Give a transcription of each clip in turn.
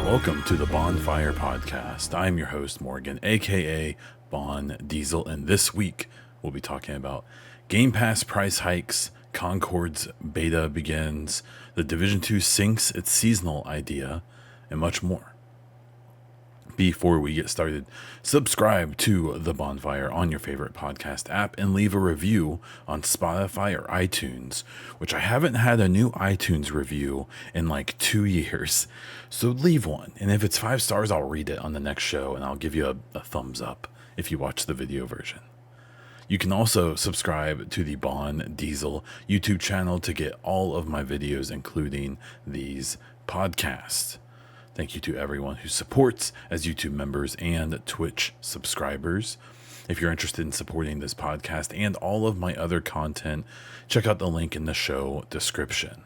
Welcome to the Baunfire podcast. I'm your host, Morgan, aka Bon Diesel, and this week we'll be talking about Game Pass price hikes, Concord's beta begins, the Division 2 sinks its seasonal idea, and much more. Before we get started, subscribe to The Baunfire on your favorite podcast app and leave a review on Spotify or iTunes, which I haven't had a new iTunes review in like 2 years. So leave one, and if it's 5 stars, I'll read it on the next show and I'll give you a thumbs up if you watch the video version. You can also subscribe to the Bon Diesel YouTube channel to get all of my videos, including these podcasts. Thank you to everyone who supports as YouTube members and Twitch subscribers. If you're interested in supporting this podcast and all of my other content, check out the link in the show description.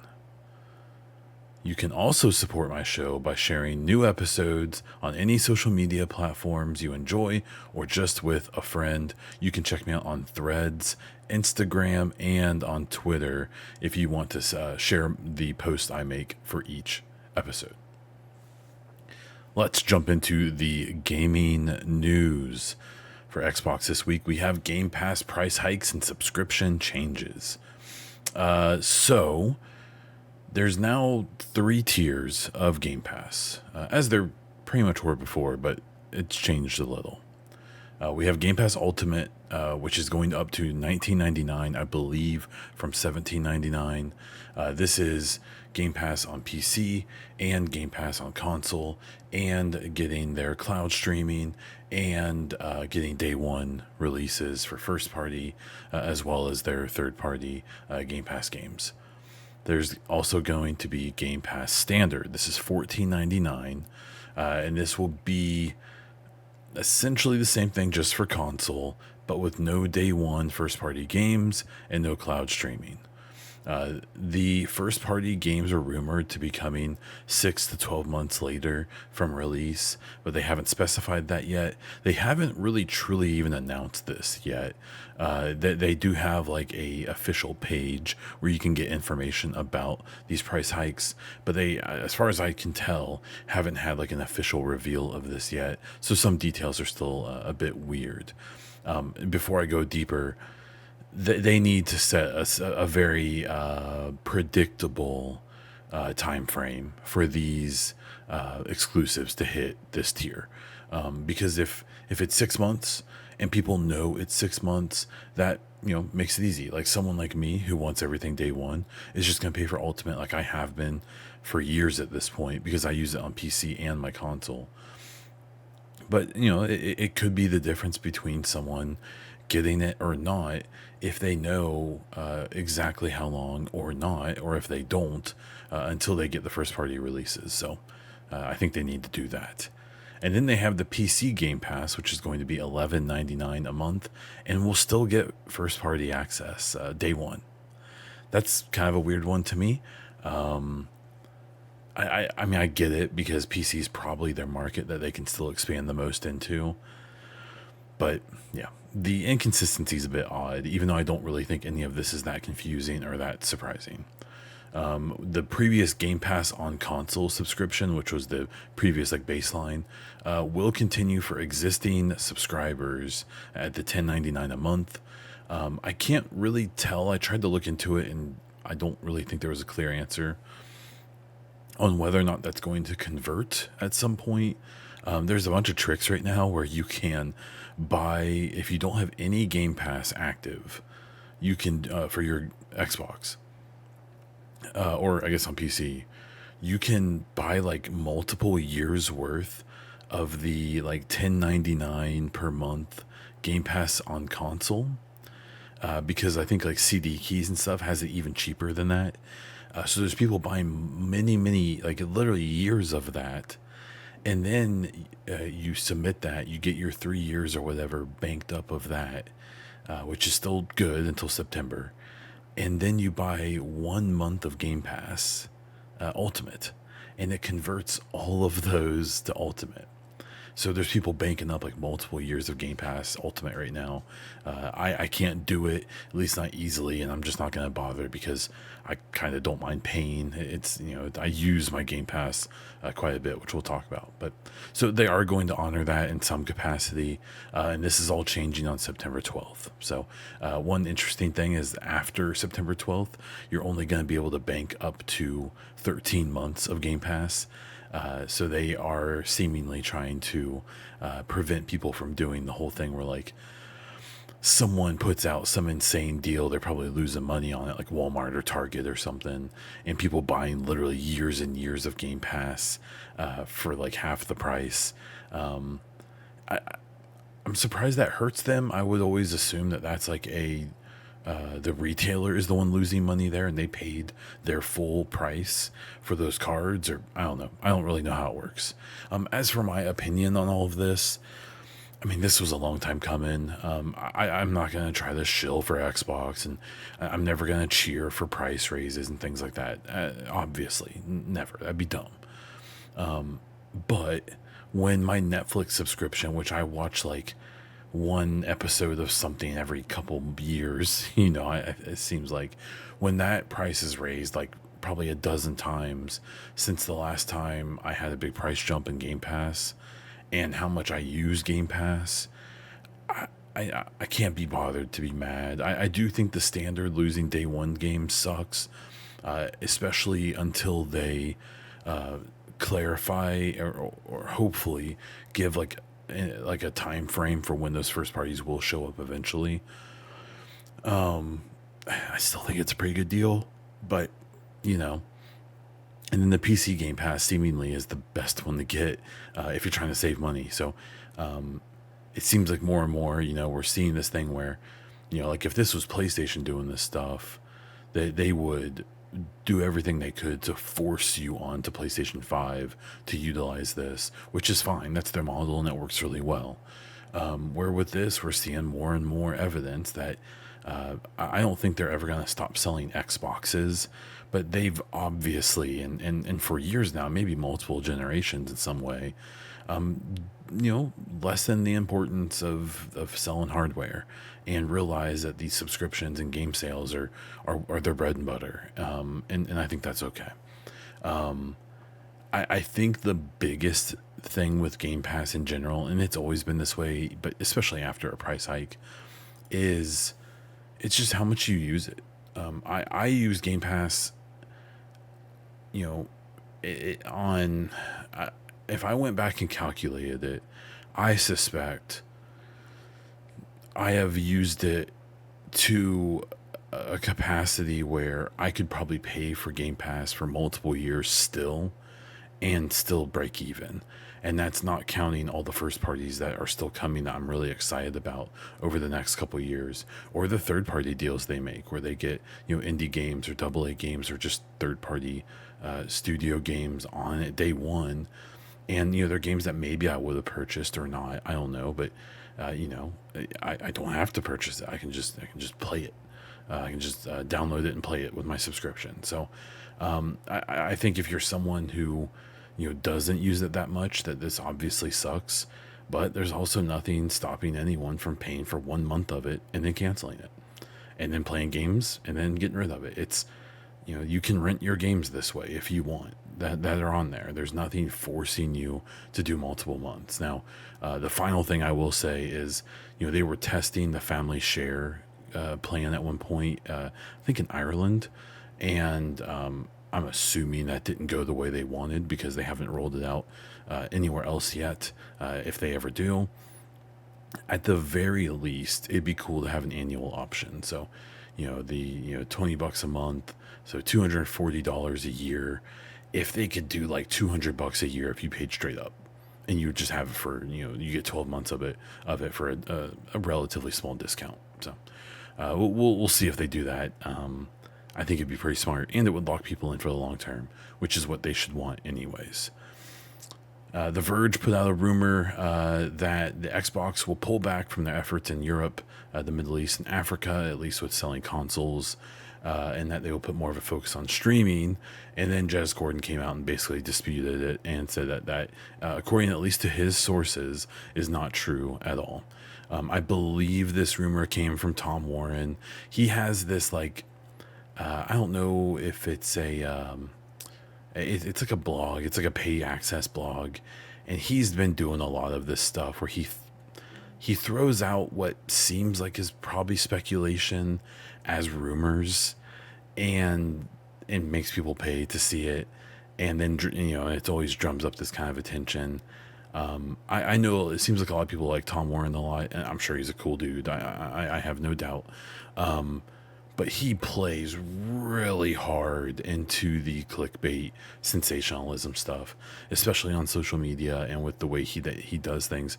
You can also support my show by sharing new episodes on any social media platforms you enjoy or just with a friend. You can check me out on Threads, Instagram, and on Twitter if you want to share the post I make for each episode. Let's jump into the gaming news. For Xbox this week, we have Game Pass price hikes and subscription changes. So there's now 3 tiers of Game Pass, as there pretty much were before, but it's changed a little. We have Game Pass Ultimate, which is going up to $19.99, I believe, from $17.99. This is Game Pass on PC and Game Pass on console, and getting their cloud streaming and getting day one releases for first party, as well as their third party Game Pass games. There's also going to be Game Pass Standard. This is $14.99, and this will be essentially the same thing just for console, but with no day one first party games and no cloud streaming. The first party games are rumored to be coming 6 to 12 months later from release, but they haven't specified that yet. They haven't really truly even announced this yet. They do have like a official page where you can get information about these price hikes, but they, as far as I can tell, haven't had like an official reveal of this yet. So some details are still a bit weird. Before I go deeper, they need to set a very predictable time frame for these exclusives to hit this tier, because if it's 6 months and people know it's 6 months, that makes it easy. Like someone like me who wants everything day one is just going to pay for Ultimate, like I have been for years at this point, because I use it on PC and my console. But it could be the difference between someone getting it or not if they know exactly how long or not, or if they don't until they get the first party releases. So I think they need to do that. And then they have the PC Game Pass, which is going to be $11.99 a month, and we'll still get first party access day one. That's kind of a weird one to me. I mean, I get it because PC is probably their market that they can still expand the most into. But yeah, the inconsistency is a bit odd, even though I don't really think any of this is that confusing or that surprising. The previous Game Pass on console subscription, which was the previous baseline, will continue for existing subscribers at the $10.99 a month. I can't really tell. I tried to look into it, and I don't really think there was a clear answer on whether or not that's going to convert at some point. There's a bunch of tricks right now where you can buy, if you don't have any Game Pass active, you can, for your Xbox, or I guess on PC, you can buy multiple years worth of the $10.99 per month Game Pass on console, because I think CD keys and stuff has it even cheaper than that. So there's people buying many, literally years of that. And then you submit that, you get your 3 years or whatever banked up of that, which is still good until September. And then you buy 1 month of Game Pass Ultimate, and it converts all of those to Ultimate. So there's people banking up like multiple years of Game Pass Ultimate right now. I can't do it, at least not easily, and I'm just not going to bother because I kind of don't mind paying. It's, I use my Game Pass quite a bit, which we'll talk about. But so they are going to honor that in some capacity, and this is all changing on September 12th. So one interesting thing is after September 12th, you're only going to be able to bank up to 13 months of Game Pass. So they are seemingly trying to prevent people from doing the whole thing where like someone puts out some insane deal, they're probably losing money on it, like Walmart or Target or something, and people buying literally years and years of Game Pass for like half the price. I'm surprised that hurts them. I would always assume that that's like the retailer is the one losing money there, and they paid their full price for those cards, or I don't know. I don't really know how it works. As for my opinion on all of this, I mean, this was a long time coming. I'm not going to try to shill for Xbox, and I'm never going to cheer for price raises and things like that. Obviously, never. That'd be dumb. But when my Netflix subscription, which I watch like one episode of something every couple years, it seems like when that price is raised like probably a dozen times since the last time I had a big price jump in Game Pass and how much I use Game Pass, I can't be bothered to be mad. I do think the standard losing day one game sucks, especially until they clarify or hopefully give like a time frame for when those first parties will show up eventually. I still think it's a pretty good deal, but and then the PC Game Pass seemingly is the best one to get if you're trying to save money. So it seems like more and more, we're seeing this thing where, like if this was PlayStation doing this stuff, they would do everything they could to force you onto PlayStation 5 to utilize this, which is fine. That's their model and it works really well. Where with this, we're seeing more and more evidence that I don't think they're ever going to stop selling Xboxes, but they've obviously, and for years now, maybe multiple generations in some way, lessen the importance of selling hardware and realize that these subscriptions and game sales are their bread and butter. And I think that's okay. I think the biggest thing with Game Pass in general, and it's always been this way, but especially after a price hike, is it's just how much you use it. I use Game Pass, if I went back and calculated it, I suspect I have used it to a capacity where I could probably pay for Game Pass for multiple years still and still break even. And that's not counting all the first parties that are still coming that I'm really excited about over the next couple of years, or the third party deals they make where they get, indie games or AA games or just third party studio games on it day one. And, they're games that maybe I would have purchased or not. I don't know. But, I don't have to purchase it. I can just play it. I can just download it and play it with my subscription. So I think if you're someone who, doesn't use it that much, that this obviously sucks. But there's also nothing stopping anyone from paying for 1 month of it and then canceling it. And then playing games and then getting rid of it. It's, you can rent your games this way if you want. That are on there. There's nothing forcing you to do multiple months. Now, the final thing I will say is, they were testing the family share plan at one point, I think in Ireland, and I'm assuming that didn't go the way they wanted because they haven't rolled it out anywhere else yet. If they ever do, at the very least, it'd be cool to have an annual option. So, the $20 a month, so $240 a year. If they could do like $200 a year if you paid straight up, and you just have it for, you get 12 months of it for a relatively small discount. So we'll see if they do that. I think it'd be pretty smart, and it would lock people in for the long term, which is what they should want anyways. The Verge put out a rumor that the Xbox will pull back from their efforts in Europe, the Middle East, and Africa, at least with selling consoles. and that they will put more of a focus on streaming. And then Jez Gordon came out and basically disputed it and said that according at least to his sources, is not true at all. I believe this rumor came from Tom Warren. He has this like I don't know if it's it's like a blog. It's like a pay access blog, and he's been doing a lot of this stuff where he throws out what seems like is probably speculation as rumors, and makes people pay to see it, and then it always drums up this kind of attention. I know it seems like a lot of people like Tom Warren a lot, and I'm sure he's a cool dude. I have no doubt. But he plays really hard into the clickbait sensationalism stuff, especially on social media and with the way he does things.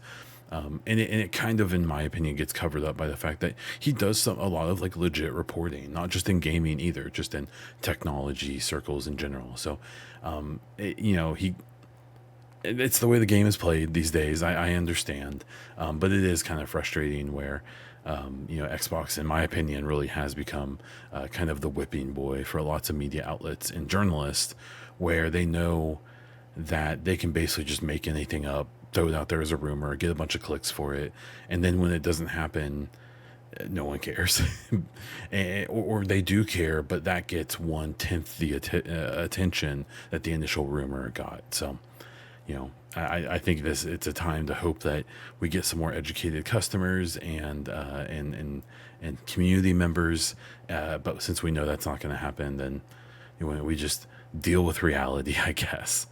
And it kind of, in my opinion, gets covered up by the fact that he does a lot of like legit reporting, not just in gaming either, just in technology circles in general. So, it's the way the game is played these days. I understand, but it is kind of frustrating where, Xbox, in my opinion, really has become kind of the whipping boy for lots of media outlets and journalists, where they know that they can basically just make anything up, throw it out there as a rumor, get a bunch of clicks for it, and then when it doesn't happen, no one cares. or they do care, but that gets 1/10 the attention that the initial rumor got. So, I think it's a time to hope that we get some more educated customers and community members. But since we know that's not going to happen, then we just deal with reality, I guess.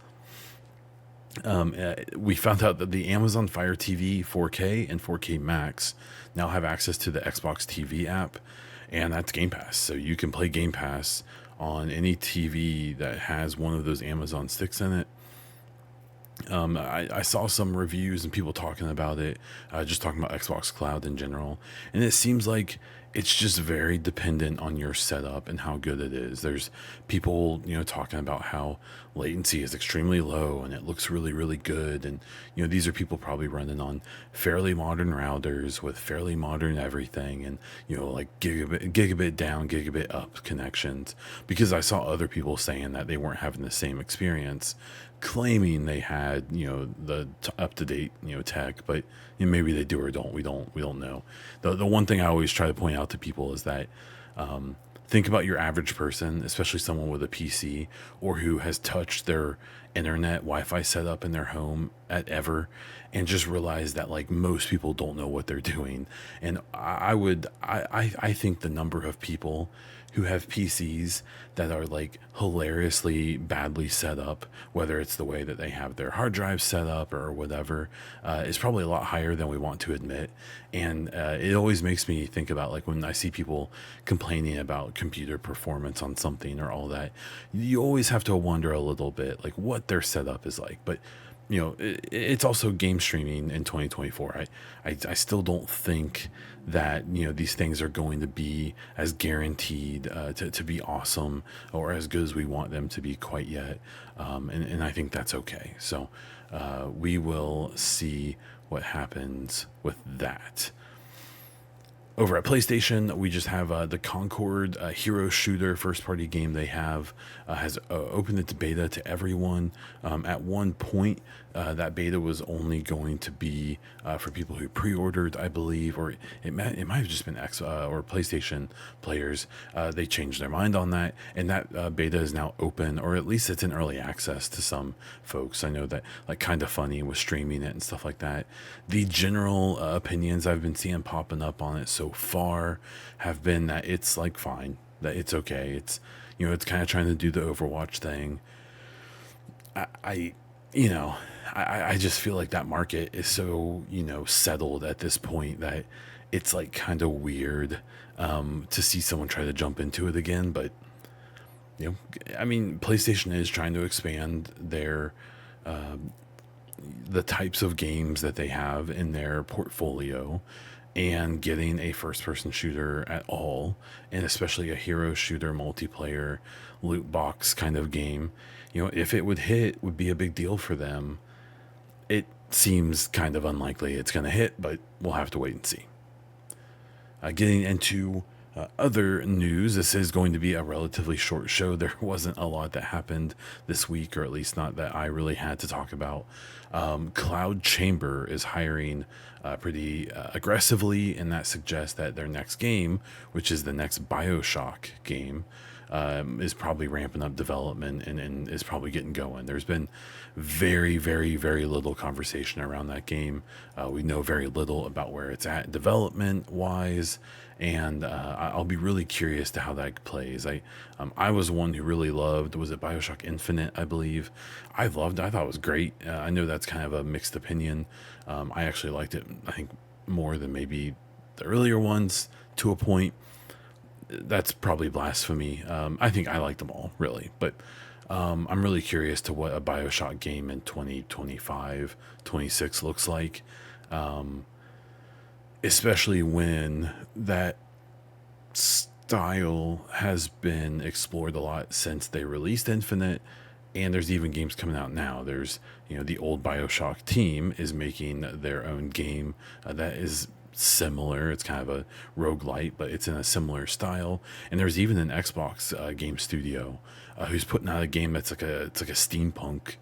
We found out that the Amazon Fire TV 4K and 4K Max now have access to the Xbox TV app, and that's Game Pass. So you can play Game Pass on any TV that has one of those Amazon sticks in it. I saw some reviews and people talking about it, just talking about Xbox Cloud in general, and it seems like it's just very dependent on your setup and how good it is. There's people, talking about how latency is extremely low and it looks really, really good. And, these are people probably running on fairly modern routers with fairly modern everything and, like gigabit down, gigabit up connections. Because I saw other people saying that they weren't having the same experience, claiming they had, the up-to-date, tech, but maybe they do or don't. We don't know. The one thing I always try to point out to people is that think about your average person, especially someone with a PC or who has touched their internet Wi-Fi setup in their home at ever, and just realize that like most people don't know what they're doing. And I think the number of people who have PCs that are like hilariously badly set up, whether it's the way that they have their hard drive set up or whatever, is probably a lot higher than we want to admit. And it always makes me think about like when I see people complaining about computer performance on something or all that, you always have to wonder a little bit like what their setup is like. But it's also game streaming in 2024. I still don't think that these things are going to be as guaranteed to be awesome or as good as we want them to be quite yet, and I think that's okay. So we will see what happens with that. Over at PlayStation, we just have the Concord hero shooter first-party game they have has opened its beta to everyone. At one point, that beta was only going to be for people who pre-ordered, I believe, or it might have just been X or PlayStation players. They changed their mind on that, and that beta is now open, or at least it's in early access to some folks. I know that like Kind of Funny was streaming it and stuff like that. The general opinions I've been seeing popping up on it so far have been that it's like fine, that it's okay. It's it's kind of trying to do the Overwatch thing. I just feel like that market is so settled at this point that it's like kind of weird to see someone try to jump into it again. But I mean, PlayStation is trying to expand their the types of games that they have in their portfolio, and getting a first-person shooter at all, and especially a hero shooter multiplayer loot box kind of game, if it would hit, would be a big deal for them. It seems kind of unlikely it's going to hit, but we'll have to wait and see. Getting into Other news, this is going to be a relatively short show. There wasn't a lot that happened this week, or at least not that I really had to talk about. Cloud Chamber is hiring pretty aggressively, and that suggests that their next game, which is the next BioShock game, is probably ramping up development and is probably getting going. There's been very, very, very little conversation around that game. We know very little about where it's at development wise, and I'll be really curious to how that plays. I was one who really loved, was it BioShock Infinite, I believe. I thought it was great. I know that's kind of a mixed opinion. I actually liked it, I think, more than maybe the earlier ones to a point. That's probably blasphemy. I think I like them all, really. But I'm really curious to what a BioShock game in 2025, 26 looks like. Especially when that style has been explored a lot since they released Infinite. And there's even games coming out now. There's, the old BioShock team is making their own game that is similar. It's kind of a roguelite, but it's in a similar style. And there's even an Xbox game studio who's putting out a game that's it's like a steampunk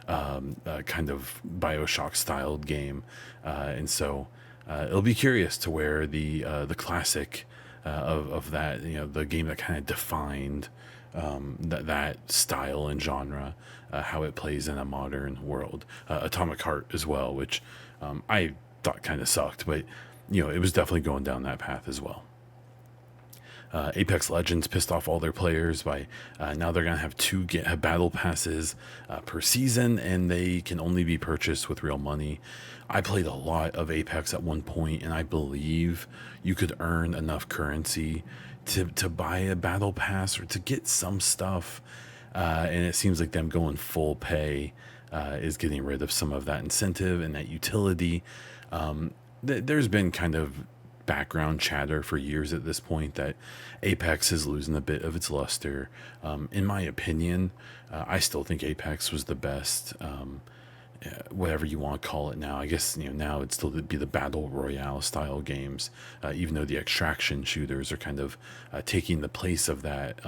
kind of BioShock styled game. And so it'll be curious to where the classic of that, the game that kind of defined that style and genre, how it plays in a modern world. Atomic Heart as well, which I thought kind of sucked, but it was definitely going down that path as well. Apex Legends pissed off all their players by now they're going to have two battle passes per season, and they can only be purchased with real money. I played a lot of Apex at one point, and I believe you could earn enough currency to buy a battle pass or to get some stuff. And it seems like them going full pay is getting rid of some of that incentive and that utility. There's been kind of background chatter for years at this point that Apex is losing a bit of its luster. In my opinion, I still think Apex was the best, whatever you want to call it now. I guess, now it'd still be the battle royale style games, even though the extraction shooters are kind of taking the place of that.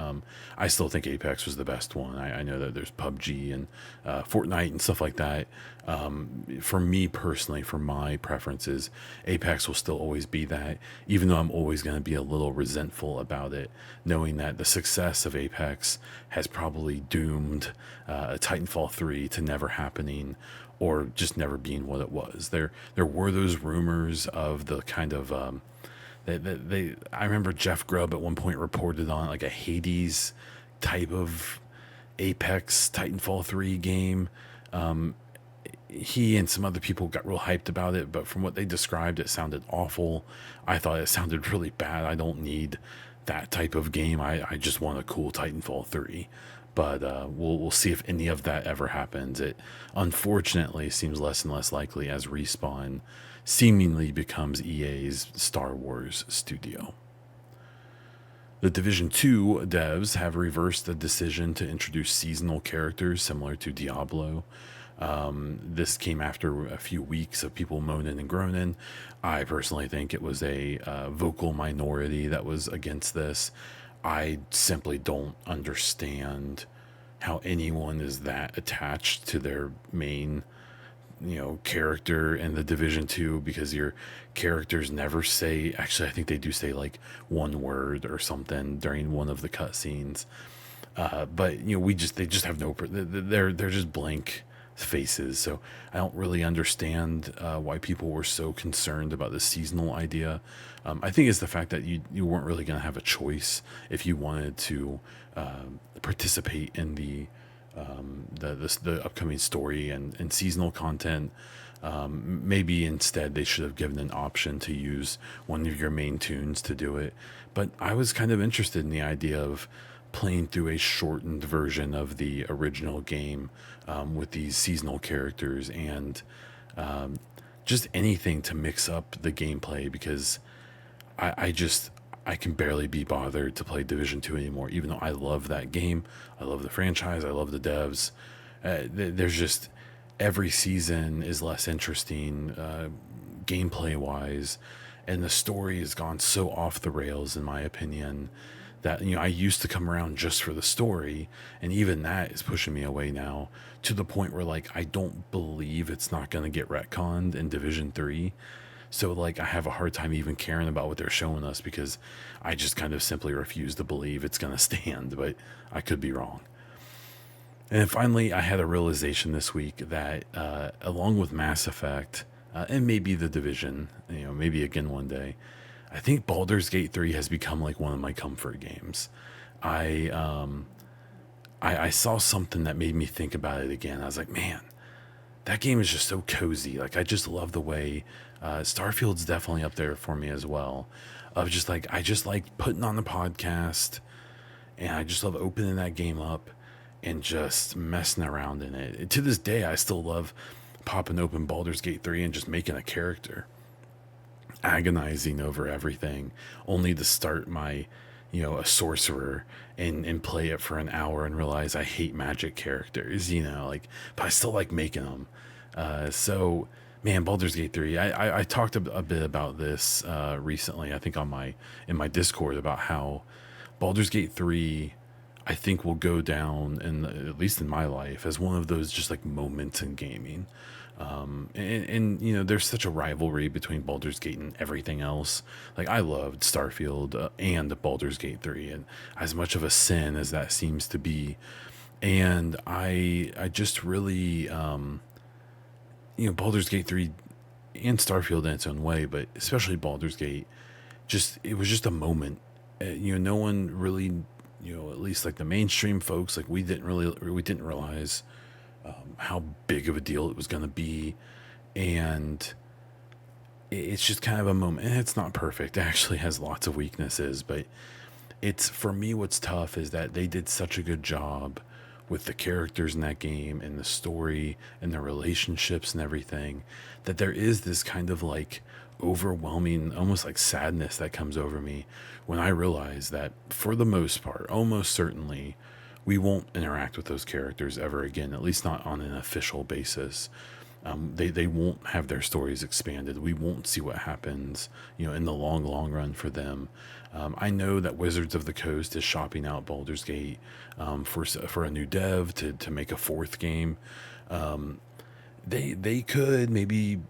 I still think Apex was the best one. I know that there's PUBG and Fortnite and stuff like that. For me personally, for my preferences, Apex will still always be that, even though I'm always going to be a little resentful about it, knowing that the success of Apex has probably doomed Titanfall 3 to never happening, or just never being what it was. There were those rumors of the kind of I remember Jeff Grubb at one point reported on like a Hades type of Apex Titanfall 3 game. He and some other people got real hyped about it, but from what they described, it sounded awful. I thought it sounded really bad. I don't need that type of game. I just want a cool Titanfall 3. But we'll see if any of that ever happens. It unfortunately seems less and less likely as Respawn seemingly becomes EA's Star Wars studio. The Division 2 devs have reversed the decision to introduce seasonal characters similar to Diablo. This came after a few weeks of people moaning and groaning. I personally think it was a vocal minority that was against this. I simply don't understand how anyone is that attached to their main, character in the Division 2, because your characters never say, actually, I think they do say like one word or something during one of the cutscenes. But they just have no, they're just blank faces. So I don't really understand why people were so concerned about the seasonal idea. I think it's the fact that you weren't really going to have a choice if you wanted to participate in the upcoming story and seasonal content. Maybe instead they should have given an option to use one of your main tunes to do it. But I was kind of interested in the idea of playing through a shortened version of the original game with these seasonal characters and just anything to mix up the gameplay, because I can barely be bothered to play Division 2 anymore, even though I love that game. I love the franchise. I love the devs. There's just, every season is less interesting gameplay wise. and the story has gone so off the rails, in my opinion, that I used to come around just for the story, and even that is pushing me away now, to the point where like I don't believe it's not going to get retconned in Division 3. So like I have a hard time even caring about what they're showing us, because I just kind of simply refuse to believe it's going to stand, but I could be wrong. And then finally, I had a realization this week that, along with Mass Effect, and maybe The Division, maybe again one day, I think Baldur's Gate 3 has become like one of my comfort games. I, um, I saw something that made me think about it again. I was like, man, that game is just so cozy. Like, I just love the way, Starfield's definitely up there for me as well. Of just like, I just like putting on the podcast, and I just love opening that game up and just messing around in it. To this day, I still love popping open Baldur's Gate 3 and just making a character, agonizing over everything, only to start my, a sorcerer, and play it for an hour and realize I hate magic characters, like, but I still like making them. So, man, Baldur's Gate 3. I talked a bit about this recently. I think in my Discord, about how Baldur's Gate 3, I think, will go down, at least in my life, as one of those just like moments in gaming. And there's such a rivalry between Baldur's Gate and everything else. Like, I loved Starfield, and Baldur's Gate 3, and as much of a sin as that seems to be, and I just really, Baldur's Gate 3 and Starfield in its own way, but especially Baldur's Gate, just, it was just a moment. No one really, at least like the mainstream folks, like we didn't realize how big of a deal it was going to be. And it's just kind of a moment, and it's not perfect. It actually has lots of weaknesses, but it's, for me, what's tough is that they did such a good job with the characters in that game, and the story, and the relationships and everything, that there is this kind of like overwhelming, almost like sadness that comes over me when I realize that, for the most part, almost certainly, we won't interact with those characters ever again, at least not on an official basis. They won't have their stories expanded. We won't see what happens, in the long run for them. I know that Wizards of the Coast is shopping out Baldur's Gate, for a new dev to make a fourth game. They could maybe,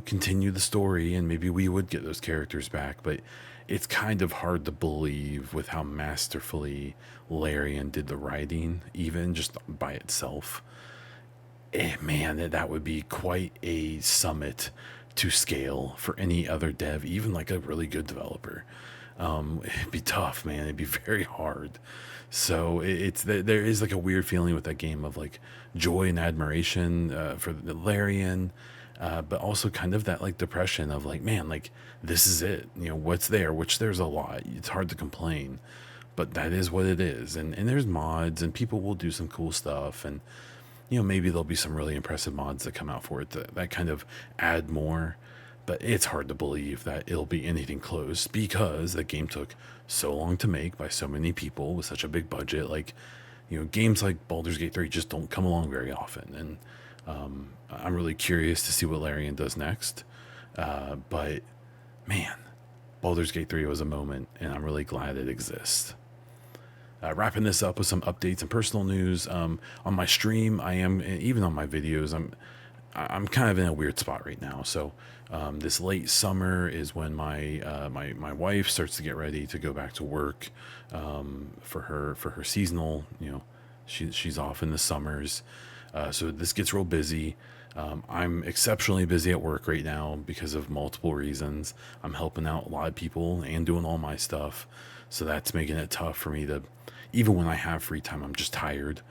continue the story, and maybe we would get those characters back, but it's kind of hard to believe with how masterfully Larian did the writing, even just by itself. Man, that would be quite a summit to scale for any other dev, even like a really good developer. It'd be tough, man. It'd be very hard. So there is like a weird feeling with that game of like joy and admiration, for the Larian, but also kind of that like depression of like, man, like, this is it. What's there, which there's a lot. It's hard to complain, but that is what it is. And there's mods, and people will do some cool stuff, and maybe there'll be some really impressive mods that come out for it that kind of add more. But it's hard to believe that it'll be anything close, because the game took so long to make by so many people with such a big budget. Like, games like Baldur's Gate 3 just don't come along very often. And I'm really curious to see what Larian does next. But man, Baldur's Gate 3 was a moment, and I'm really glad it exists. Wrapping this up with some updates and personal news. On my stream, even on my videos, I'm kind of in a weird spot right now. So this late summer is when my wife starts to get ready to go back to work, for her seasonal. She's off in the summers, so this gets real busy. I'm exceptionally busy at work right now because of multiple reasons. I'm helping out a lot of people and doing all my stuff, so that's making it tough for me to, even when I have free time, I'm just tired.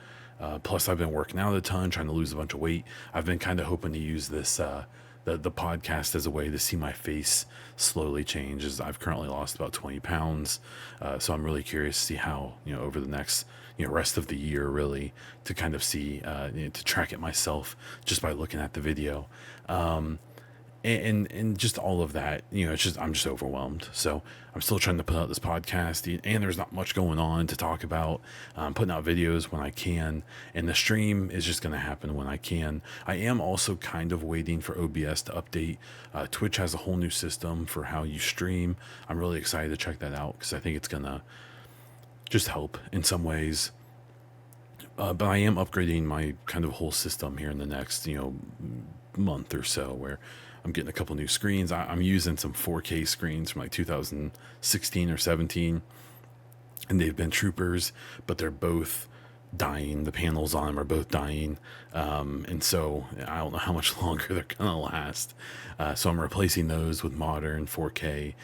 Plus, I've been working out a ton, trying to lose a bunch of weight. I've been kind of hoping to use this, the podcast, as a way to see my face slowly change, as I've currently lost about 20 pounds. So I'm really curious to see how, over the next, rest of the year, really, to kind of see, to track it myself just by looking at the video. And and just all of that. It's just I'm just overwhelmed. So I'm still trying to put out this podcast, and there's not much going on to talk about. I'm putting out videos when I can, and the stream is just going to happen when I can. I am also kind of waiting for OBS to update. Twitch has a whole new system for how you stream. I'm really excited to check that out because I think it's going to just help in some ways. But I am upgrading my kind of whole system here in the next, month or so, where I'm getting a couple new screens. I'm using some 4K screens from like 2016 or 17, and they've been troopers, but they're both dying. The panels on them are both dying. And so I don't know how much longer they're going to last. So I'm replacing those with modern 4K.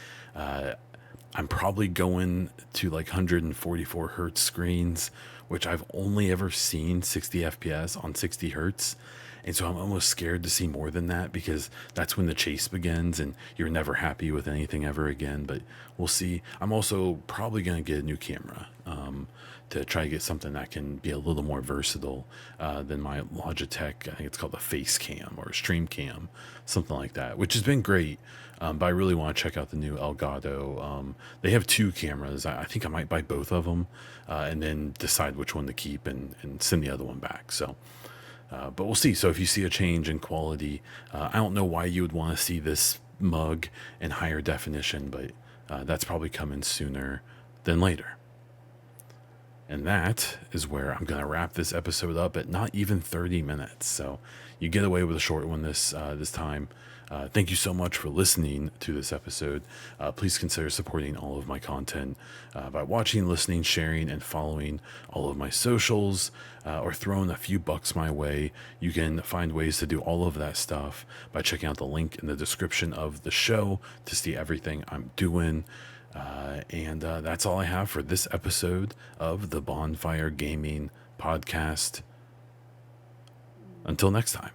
I'm probably going to like 144 hertz screens, which I've only ever seen 60 FPS on 60 hertz. And so I'm almost scared to see more than that, because that's when the chase begins and you're never happy with anything ever again. But we'll see. I'm also probably going to get a new camera to try to get something that can be a little more versatile than my Logitech. I think it's called the Face Cam or Stream Cam, something like that, which has been great. But I really want to check out the new Elgato. They have two cameras. I think I might buy both of them and then decide which one to keep and send the other one back. So, but we'll see. So if you see a change in quality, I don't know why you would want to see this mug in higher definition, but that's probably coming sooner than later. And that is where I'm going to wrap this episode up at not even 30 minutes. So you get away with a short one this time. Thank you so much for listening to this episode. Please consider supporting all of my content by watching, listening, sharing, and following all of my socials, or throwing a few bucks my way. You can find ways to do all of that stuff by checking out the link in the description of the show to see everything I'm doing. And that's all I have for this episode of the Baunfire Gaming Podcast. Until next time.